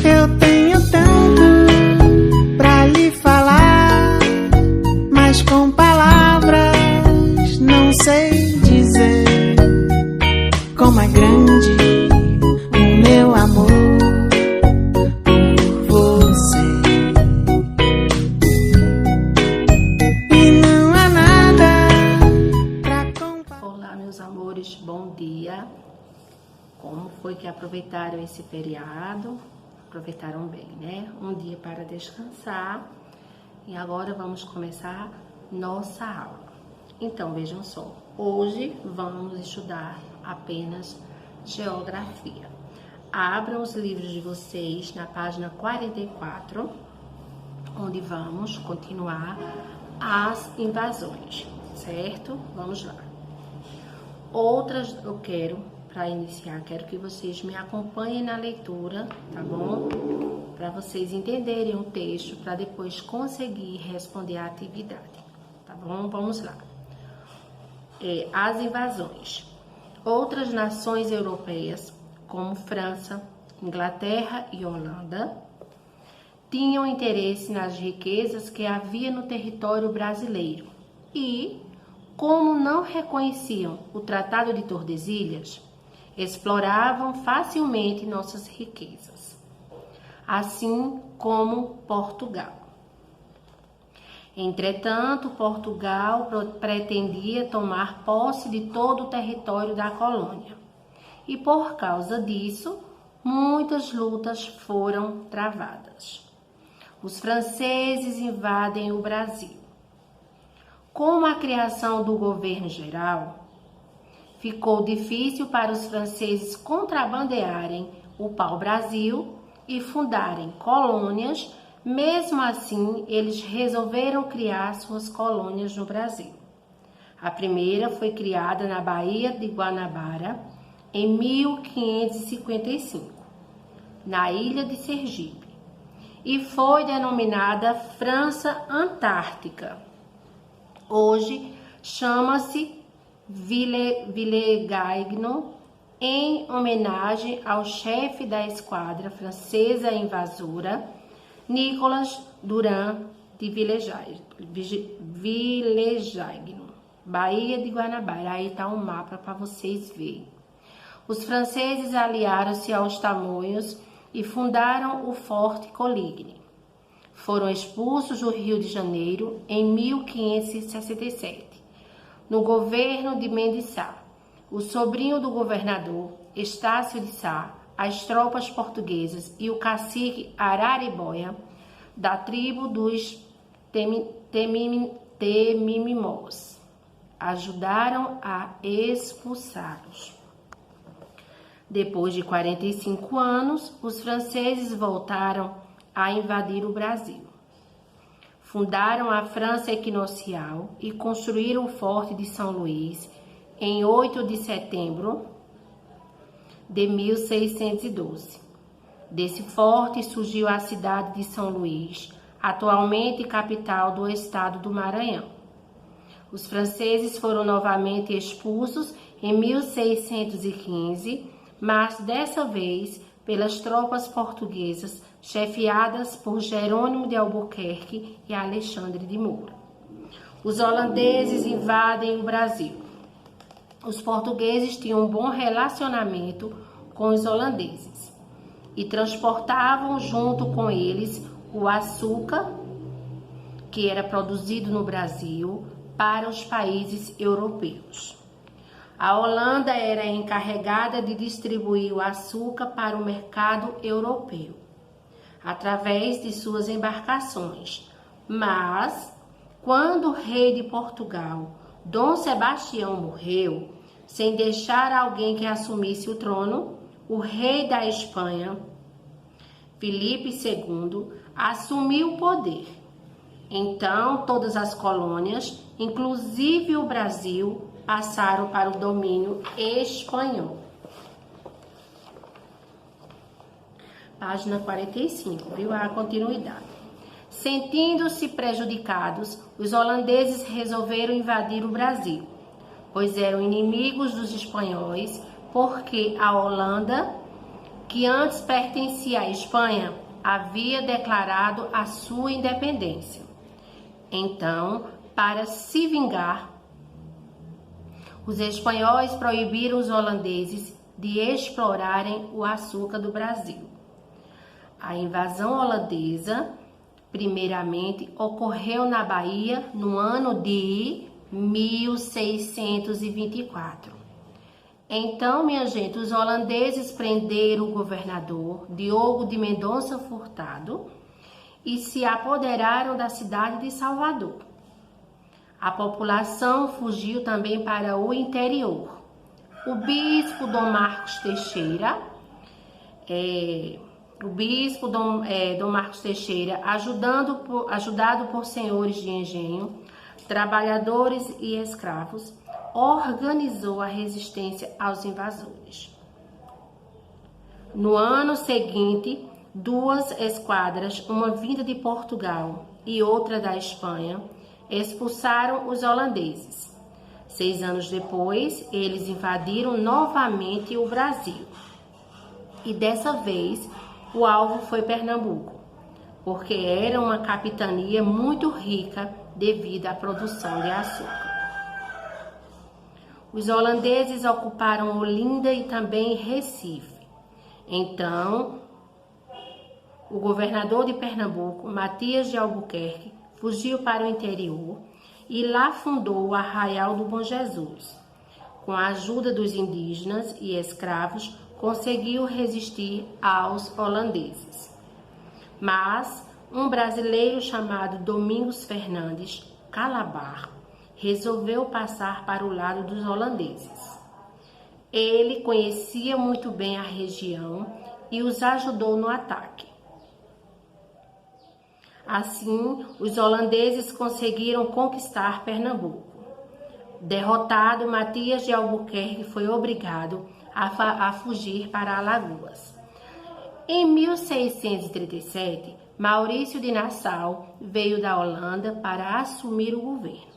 Eu tenho tanto pra lhe falar, mas com palavras não sei dizer como é grande o meu amor por você. E não há nada pra comparar. Olá, meus amores, bom dia. Como foi que aproveitaram esse feriado? Aproveitaram bem, né? Um dia para descansar. E agora vamos começar nossa aula. Então, vejam só. Hoje vamos estudar apenas geografia. Abram os livros de vocês na página 44, onde vamos continuar as invasões, certo? Vamos lá. Outras eu quero, para iniciar, quero que vocês me acompanhem na leitura, tá bom? Para vocês entenderem o texto, para depois conseguir responder a atividade, tá bom? Vamos lá. As invasões. Outras nações europeias, como França, Inglaterra e Holanda, tinham interesse nas riquezas que havia no território brasileiro e, como não reconheciam o Tratado de Tordesilhas, exploravam facilmente nossas riquezas, assim como Portugal. Entretanto, Portugal pretendia tomar posse de todo o território da colônia e, por causa disso, muitas lutas foram travadas. Os franceses invadem o Brasil. Com a criação do governo geral, ficou difícil para os franceses contrabandearem o pau-brasil e fundarem colônias. Mesmo assim, eles resolveram criar suas colônias no Brasil. A primeira foi criada na Baía de Guanabara em 1555, na ilha de Sergipe, e foi denominada França Antártica. Hoje chama-se Villegaignon, em homenagem ao chefe da esquadra francesa invasora, Nicolas Durand de Villegaignon, Baía de Guanabara. Aí está um mapa para vocês verem. Os franceses aliaram-se aos tamoios e fundaram o Forte Coligny. Foram expulsos do Rio de Janeiro em 1567. No governo de Mendes Sá, o sobrinho do governador, Estácio de Sá, as tropas portuguesas e o cacique Araribóia, da tribo dos Temimimós, ajudaram a expulsá-los. Depois de 45 anos, os franceses voltaram a invadir o Brasil. Fundaram a França Equinocial e construíram o Forte de São Luís em 8 de setembro de 1612. Desse forte surgiu a cidade de São Luís, atualmente capital do estado do Maranhão. Os franceses foram novamente expulsos em 1615, mas dessa vez pelas tropas portuguesas, chefiadas por Jerônimo de Albuquerque e Alexandre de Moura. Os holandeses invadem o Brasil. Os portugueses tinham um bom relacionamento com os holandeses e transportavam junto com eles o açúcar que era produzido no Brasil para os países europeus. A Holanda era encarregada de distribuir o açúcar para o mercado europeu, através de suas embarcações. Mas, quando o rei de Portugal, Dom Sebastião, morreu, sem deixar alguém que assumisse o trono, o rei da Espanha, Filipe II, assumiu o poder. Então, todas as colônias, inclusive o Brasil, passaram para o domínio espanhol. Página 45, viu? A continuidade. Sentindo-se prejudicados, os holandeses resolveram invadir o Brasil. pois eram inimigos dos espanhóis, porque a Holanda, que antes pertencia à Espanha, havia declarado a sua independência. Então, para se vingar, os espanhóis proibiram os holandeses de explorarem o açúcar do Brasil. A invasão holandesa, primeiramente, ocorreu na Bahia no ano de 1624. Então, minha gente, os holandeses prenderam o governador Diogo de Mendonça Furtado e se apoderaram da cidade de Salvador. A população fugiu também para o interior. O bispo Dom Marcos Teixeira, ajudado por senhores de engenho, trabalhadores e escravos, organizou a resistência aos invasores. No ano seguinte, 2 esquadras, uma vinda de Portugal e outra da Espanha, expulsaram os holandeses. 6 anos depois, eles invadiram novamente o Brasil. E dessa vez, o alvo foi Pernambuco, porque era uma capitania muito rica devido à produção de açúcar. Os holandeses ocuparam Olinda e também Recife. Então, o governador de Pernambuco, Matias de Albuquerque, fugiu para o interior e lá fundou o Arraial do Bom Jesus. Com a ajuda dos indígenas e escravos, conseguiu resistir aos holandeses. Mas um brasileiro chamado Domingos Fernandes Calabar resolveu passar para o lado dos holandeses. Ele conhecia muito bem a região e os ajudou no ataque. Assim, os holandeses conseguiram conquistar Pernambuco. Derrotado, Matias de Albuquerque foi obrigado a fugir para Alagoas. Em 1637, Maurício de Nassau veio da Holanda para assumir o governo.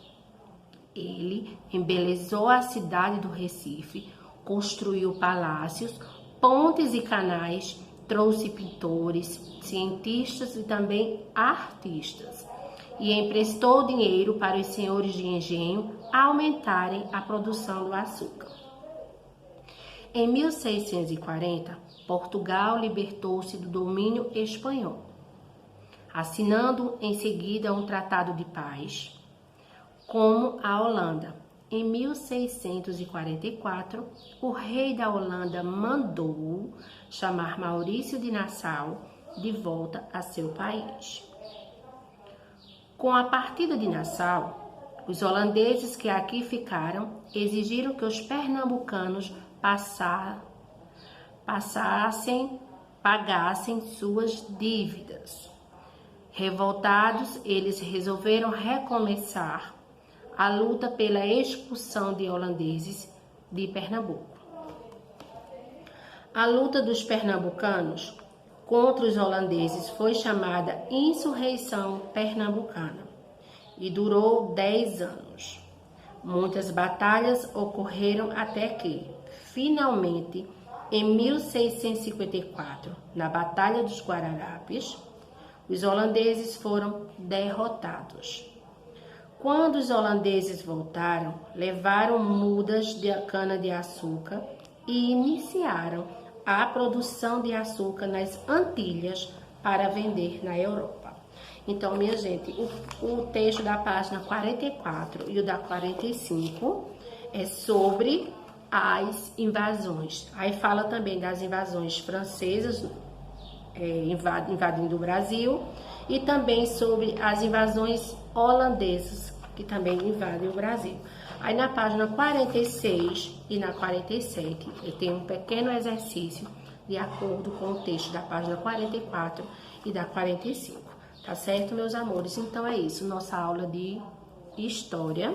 Ele embelezou a cidade do Recife, construiu palácios, pontes e canais, trouxe pintores, cientistas e também artistas, e emprestou dinheiro para os senhores de engenho aumentarem a produção do açúcar. Em 1640, Portugal libertou-se do domínio espanhol, assinando em seguida um tratado de paz com a Holanda. Em 1644, o rei da Holanda mandou chamar Maurício de Nassau de volta a seu país. Com a partida de Nassau, os holandeses que aqui ficaram exigiram que os pernambucanos pagassem suas dívidas. Revoltados, eles resolveram recomeçar a luta pela expulsão de holandeses de Pernambuco. A luta dos pernambucanos contra os holandeses foi chamada Insurreição Pernambucana e durou 10 anos. Muitas batalhas ocorreram até que, finalmente, em 1654, na Batalha dos Guararapes, os holandeses foram derrotados. Quando os holandeses voltaram, levaram mudas de cana-de-açúcar e iniciaram a produção de açúcar nas Antilhas para vender na Europa. Então, minha gente, o texto da página 44 e o da 45 é sobre as invasões. Aí fala também das invasões francesas invadindo o Brasil e também sobre as invasões holandesas que também invadem o Brasil. Aí na página 46 e na 47 eu tenho um pequeno exercício de acordo com o texto da página 44 e da 45. Tá certo, meus amores? Então é isso, nossa aula de história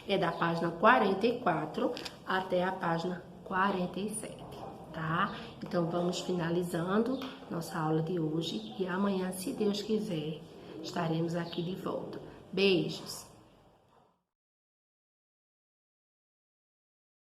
é da página 44 até a página 47, tá? Então vamos finalizando nossa aula de hoje e amanhã, se Deus quiser, estaremos aqui de volta. Beijos!